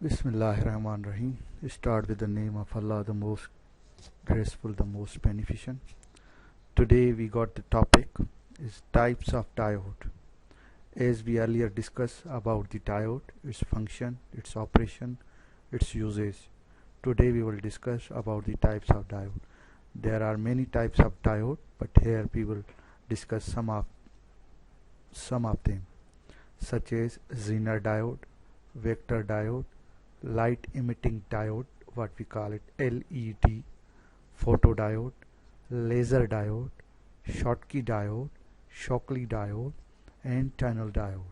Bismillahirrahmanirrahim. Start with the name of Allah, the most graceful, the most beneficent. Today we got the topic is types of diode. As we earlier discussed about the diode, its function, its operation, its usage. Today we will discuss about the types of diode. There are many types of diode, but here we will discuss some of them, such as Zener diode, vector diode, light emitting diode, what we call it LED, photodiode, laser diode, Schottky diode, Shockley diode, and tunnel diode.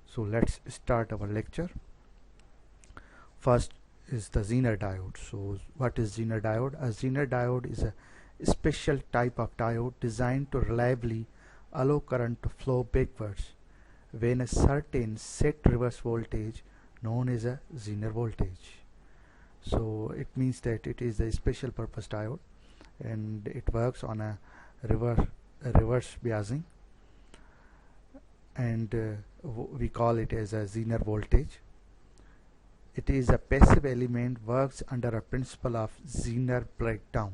So let's start our lecture. First is the Zener diode. So what is Zener diode? A Zener diode is a special type of diode designed to reliably allow current to flow backwards when a certain set reverse voltage known as a Zener voltage. So it means that it is a special purpose diode and it works on a reverse biasing, and we call it as a Zener voltage. It is a passive element, works under a principle of Zener breakdown,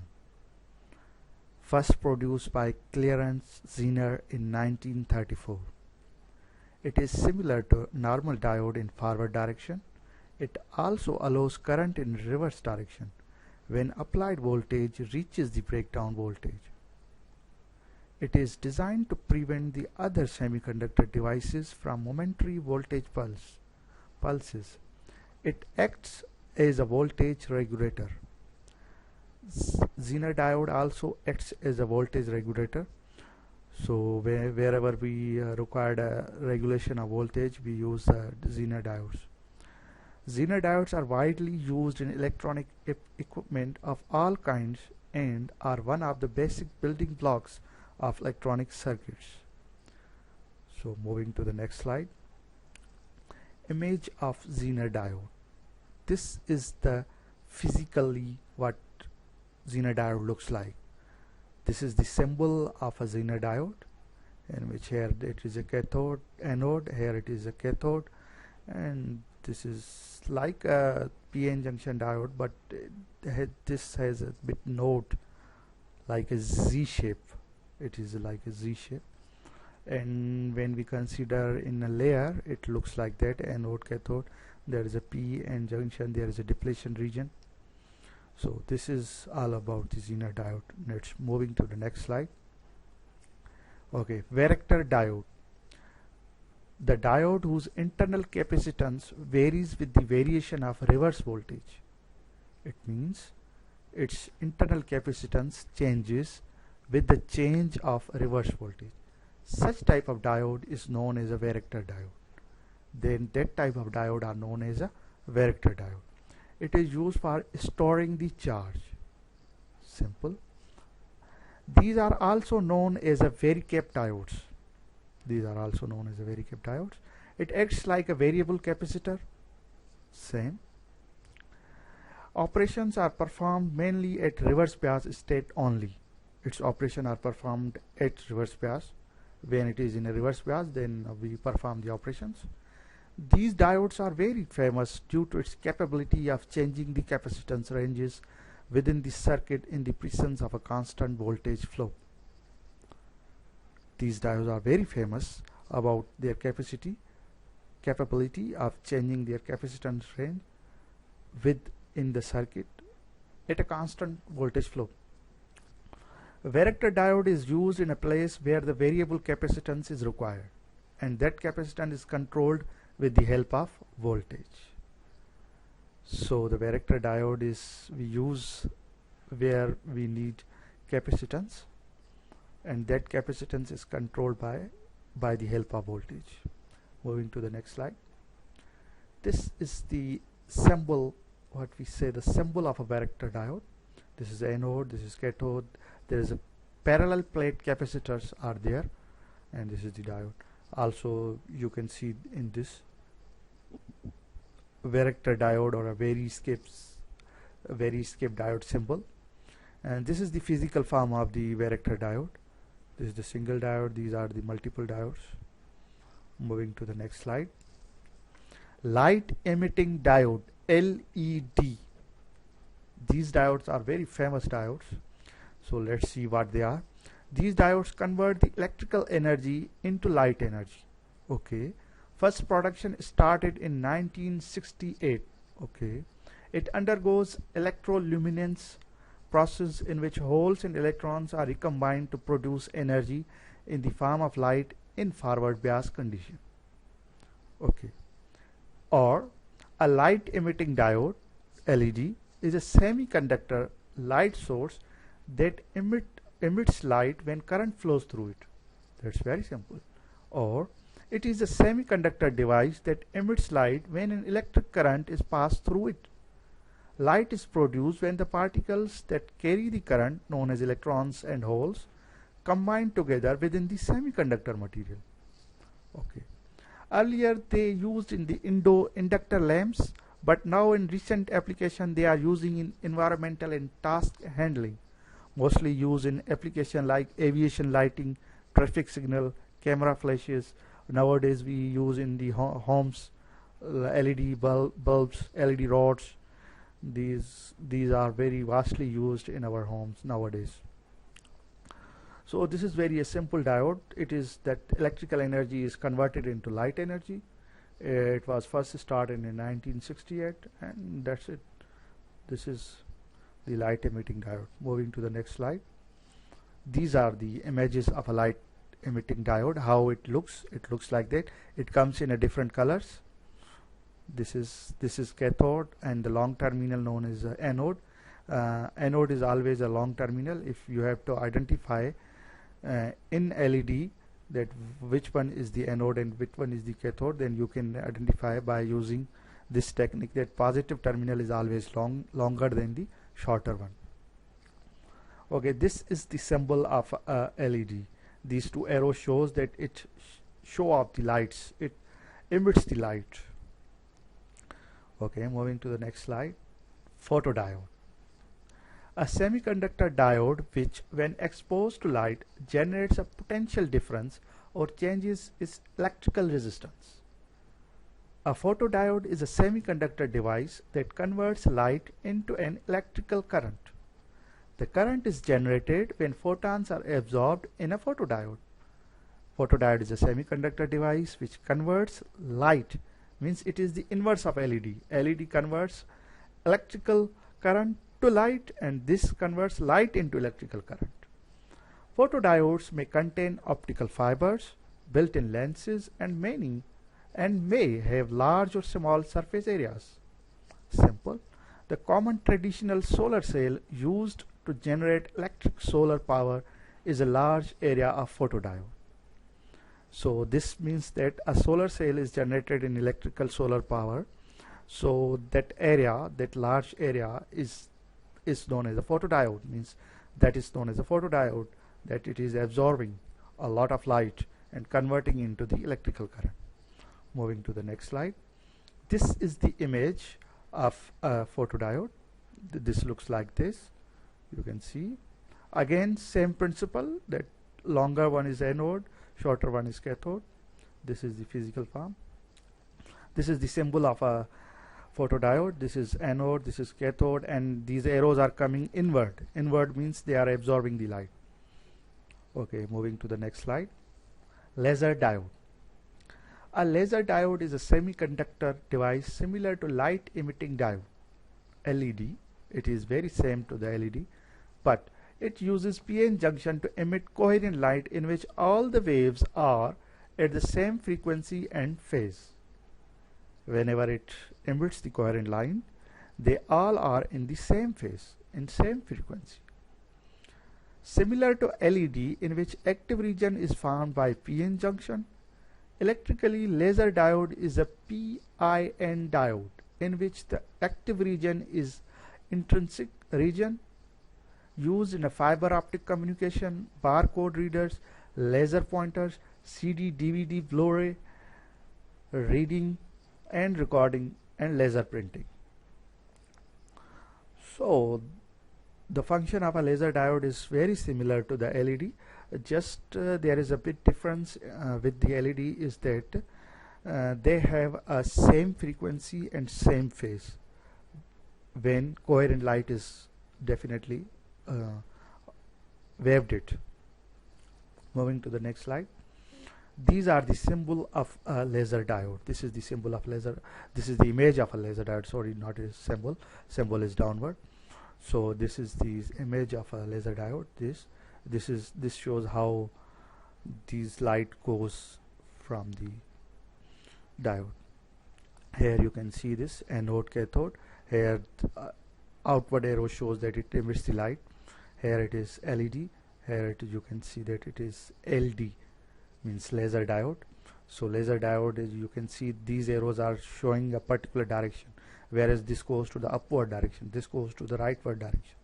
first produced by Clarence Zener in 1934. It is similar to normal diode in forward direction. It also allows current in reverse direction when applied voltage reaches the breakdown voltage. It is designed to prevent the other semiconductor devices from momentary voltage pulses. It acts as a voltage regulator. Zener diode also acts as a voltage regulator. So wherever we required a regulation of voltage, we use Zener diodes. Zener diodes are widely used in electronic equipment of all kinds and are one of the basic building blocks of electronic circuits. So moving to the next slide. Image of Zener diode. This is the physically what Zener diode looks like. This is the symbol of a Zener diode, in which here it is a cathode, anode, here it is a cathode, and this is like a PN junction diode, but this has a bit node like a Z shape. It is like a Z shape, and when we consider in a layer, it looks like that: anode, cathode. There is a PN junction. There is a depletion region. So this is all about the Zener diode. Let's moving to the next slide. Okay, varactor diode. The diode whose internal capacitance varies with the variation of reverse voltage. It means its internal capacitance changes with the change of reverse voltage. Such type of diode is known as a varactor diode. Then that type of diode are known as a varactor diode. It is used for storing the charge. Simple. These are also known as a varicap diodes. It acts like a variable capacitor. Same. Operations are performed mainly at reverse bias state only. Its operations are performed at reverse bias. When it is in a reverse bias, then we perform the operations. These diodes are very famous due to its capability of changing the capacitance ranges within the circuit in the presence of a constant voltage flow. These diodes are very famous about their capability of changing their capacitance range within the circuit at a constant voltage flow. A varactor diode is used in a place where the variable capacitance is required, and that capacitance is controlled with the help of voltage. So the varactor diode is we use where we need capacitance, and that capacitance is controlled by the help of voltage. Moving to the next slide. This is the symbol, what we say the symbol of a varactor diode. This is anode, this is cathode. There is a parallel plate capacitors are there, and this is the diode. Also you can see in this varactor diode or a variscape diode symbol, and this is the physical form of the varactor diode. This is the single diode, these are the multiple diodes. Moving to the next slide. light emitting diode, LED. These diodes are very famous diodes. So let's see what they are. These diodes convert the electrical energy into light energy. Okay. First production started in 1968. Okay. It undergoes electroluminescence process in which holes and electrons are recombined to produce energy in the form of light in forward bias condition. Okay. Or a light emitting diode, LED, is a semiconductor light source that emits light when current flows through it. That's very simple. Or it is a semiconductor device that emits light when an electric current is passed through it. Light is produced when the particles that carry the current, known as electrons and holes, combine together within the semiconductor material. Okay. Earlier they used in the inductor lamps, but now in recent application they are using in environmental and task handling, mostly used in application like aviation lighting, traffic signal, camera flashes. Nowadays we use in the homes LED bulbs, LED rods. These are very vastly used in our homes nowadays. So this is very a simple diode. It is that electrical energy is converted into light energy. It was first started in 1968, and that's it. This is the light emitting diode. Moving to the next slide. These are the images of a light emitting diode. How it looks like that. It comes in a different colors. This is cathode, and the long terminal known as anode. Anode is always a long terminal. If you have to identify in LED that which one is the anode and which one is the cathode, then you can identify by using this technique, that positive terminal is always longer than the shorter one. Okay, this is the symbol of LED. These two arrows shows that it show off the lights, it emits the light. Okay, moving to the next slide. Photodiode. A semiconductor diode which, when exposed to light, generates a potential difference or changes its electrical resistance. A photodiode is a semiconductor device that converts light into an electrical current. The current is generated when photons are absorbed in a photodiode. Photodiode is a semiconductor device which converts light, means it is the inverse of LED. LED converts electrical current to light, and this converts light into electrical current. Photodiodes may contain optical fibers, built-in lenses, and may have large or small surface areas. Simple. The common traditional solar cell used to generate electric solar power is a large area of photodiode. So this means that a solar cell is generated in electrical solar power. So that area, that large area is known as a photodiode, means that is known as a photodiode, that it is absorbing a lot of light and converting into the electrical current. Moving to the next slide. This is the image of a photodiode. This looks like this. You can see. Again, same principle, that longer one is anode, shorter one is cathode. This is the physical form. This is the symbol of a photodiode. This is anode, this is cathode, and these arrows are coming inward. Inward means they are absorbing the light. Okay, moving to the next slide. Laser diode. A laser diode is a semiconductor device similar to light emitting diode, LED. It is very same to the LED, but it uses PN junction to emit coherent light in which all the waves are at the same frequency and phase. Whenever it emits the coherent line, they all are in the same phase, in same frequency. Similar to LED, in which active region is found by PN junction, electrically laser diode is a PIN diode, in which the active region is intrinsic region used in a fiber optic communication, barcode readers, laser pointers, CD, DVD, Blu-ray, reading and recording, and laser printing. So the function of a laser diode is very similar to the LED. Just there is a bit difference with the LED is that they have a same frequency and same phase when coherent light is definitely waved it. Moving to the next slide. These are the symbol of a laser diode. This is the symbol of laser. This is the image of a laser diode. Sorry, not a symbol. Symbol is downward. So this is the image of a laser diode. This shows how this light goes from the diode. Here you can see this anode cathode. Here outward arrow shows that it emits the light. Here it is LED. Here you can see that it is LD, means laser diode. So laser diode is, you can see these arrows are showing a particular direction, whereas this goes to the upward direction, this goes to the rightward direction.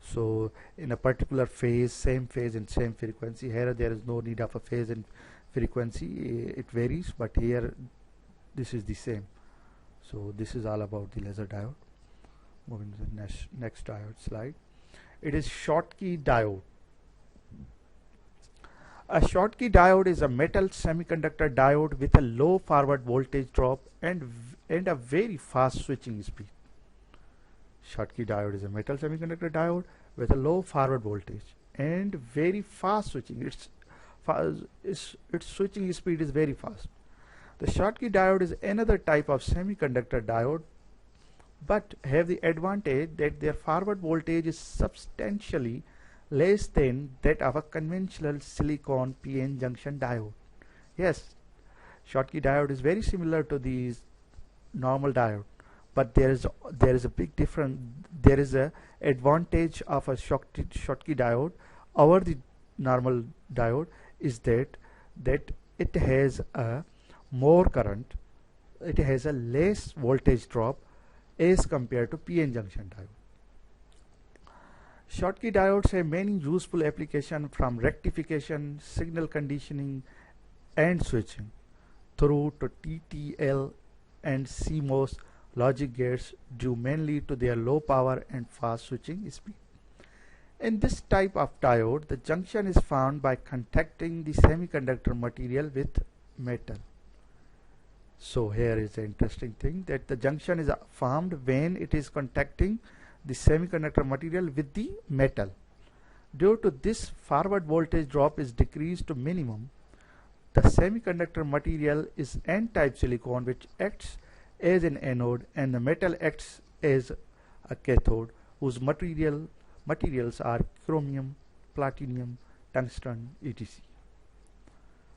So in a particular phase, same phase and same frequency. Here there is no need of a phase and frequency, it varies, but here this is the same. So this is all about the laser diode. Moving to the next diode slide. It is Schottky diode. A Schottky diode is a metal semiconductor diode with a low forward voltage drop and a very fast switching speed. Schottky diode is a metal semiconductor diode with a low forward voltage and very fast switching. Its switching speed is very fast. The Schottky diode is another type of semiconductor diode, but have the advantage that their forward voltage is substantially less than that of a conventional silicon PN junction diode. Yes, Schottky diode is very similar to the normal diode, but there is a big difference. There is a advantage of a Schottky diode over the normal diode is that it has a more current, it has a less voltage drop as compared to PN junction diode. Schottky diodes have many useful applications, from rectification, signal conditioning and switching through to TTL and CMOS logic gates, due mainly to their low power and fast switching speed. In this type of diode, the junction is found by contacting the semiconductor material with metal. So here is the interesting thing, that the junction is formed when it is contacting the semiconductor material with the metal. Due to this, forward voltage drop is decreased to minimum. The semiconductor material is N-type silicon, which acts as an anode, and the metal acts as a cathode, whose materials are chromium, platinum, tungsten, etc.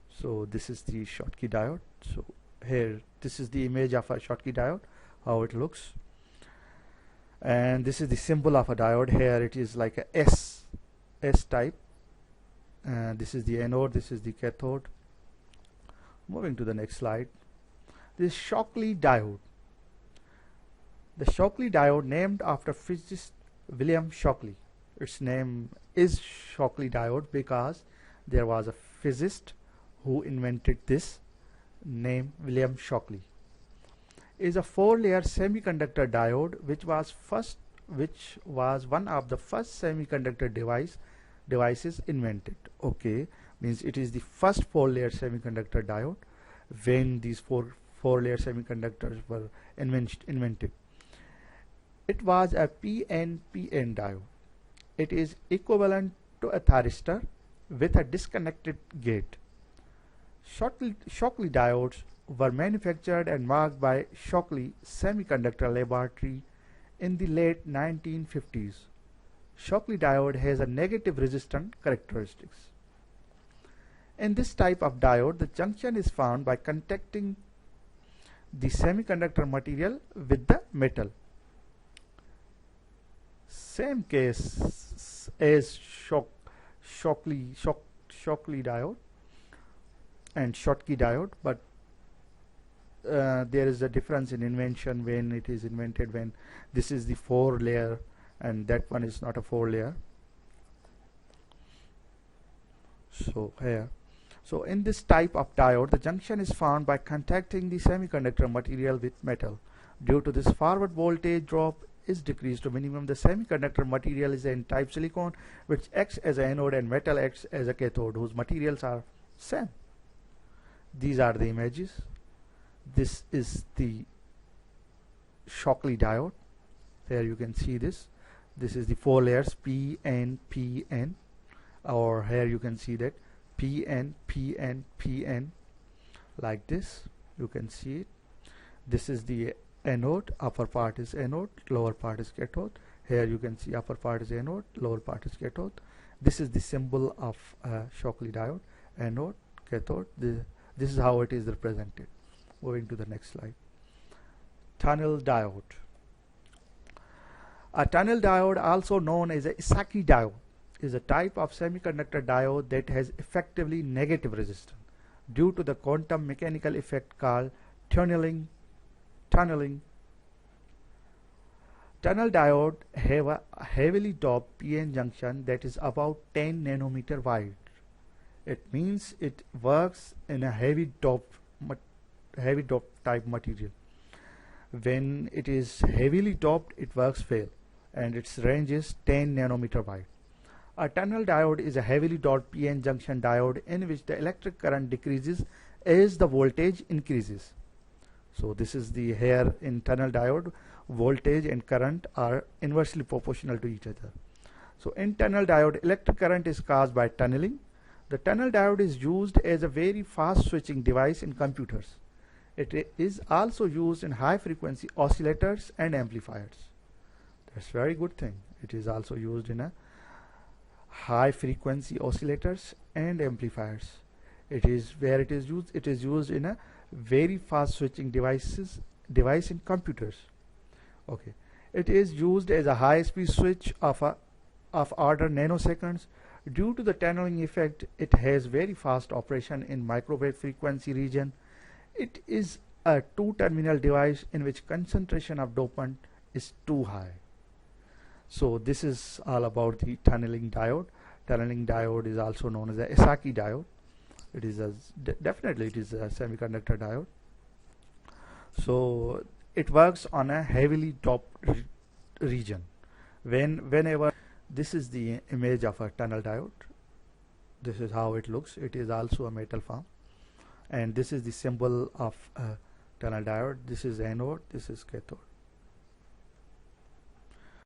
So this is the Schottky diode. So here this is the image of a Schottky diode, how it looks. And this is the symbol of a diode. Here it is like a S type, and this is the anode, this is the cathode. Moving to the next slide. This Shockley diode. The Shockley diode, named after physicist William Shockley. Its name is Shockley diode because there was a physicist who invented this, named William Shockley. Is a 4-layer semiconductor diode which was one of the first semiconductor devices invented. Okay, means it is the first 4-layer semiconductor diode when these four-layer semiconductors were invented. It was a PNPN diode. It is equivalent to a thyristor with a disconnected gate. Shockley diodes were manufactured and marked by Shockley Semiconductor Laboratory in the late 1950s. Shockley diode has a negative resistance characteristics. In this type of diode, the junction is found by contacting the semiconductor material with the metal. Same case as Shockley diode and Schottky diode, but there is a difference in invention when it is invented, when this is the 4-layer and that one is not a 4-layer. So here, so in this type of diode, the junction is found by contacting the semiconductor material with metal. Due to this, forward voltage drop is decreased to minimum. The semiconductor material is N-type silicon, which acts as an anode, and metal acts as a cathode, whose materials are same. These are the images. This is the Shockley diode. There you can see this. This is the 4 layers PN, PN, or here you can see that PN, PN, PN, like this. You can see it. This is the anode. Upper part is anode, lower part is cathode. Here you can see upper part is anode, lower part is cathode. This is the symbol of Shockley diode, anode, cathode. This is how it is represented. Moving to the next slide. Tunnel diode. A tunnel diode, also known as a Esaki diode, is a type of semiconductor diode that has effectively negative resistance due to the quantum mechanical effect called tunneling. Tunnel diode have a heavily doped PN junction that is about 10 nanometer wide. It means it works in a heavy doped type material. When it is heavily doped, it works well, and its range is 10 nanometer wide. A tunnel diode is a heavily doped PN junction diode in which the electric current decreases as the voltage increases. So this is the here in tunnel diode, voltage and current are inversely proportional to each other. So in tunnel diode, electric current is caused by tunneling. The tunnel diode is used as a very fast switching device in computers. It is also used in high frequency oscillators and amplifiers. That's very good thing. It is also used in a high frequency oscillators and amplifiers. It is where it is used. It is used in a very fast switching device in computers. Okay, it is used as a high speed switch of order nanoseconds. Due to the tunneling effect, it has very fast operation in microwave frequency region. It is a two-terminal device in which concentration of dopant is too high. So this is all about the tunneling diode. Tunneling diode is also known as the Esaki diode. It is definitely it is a semiconductor diode. So it works on a heavily doped region. Whenever this is the image of a tunnel diode. This is how it looks. It is also a metal form, and this is the symbol of a tunnel diode. This is anode, this is cathode.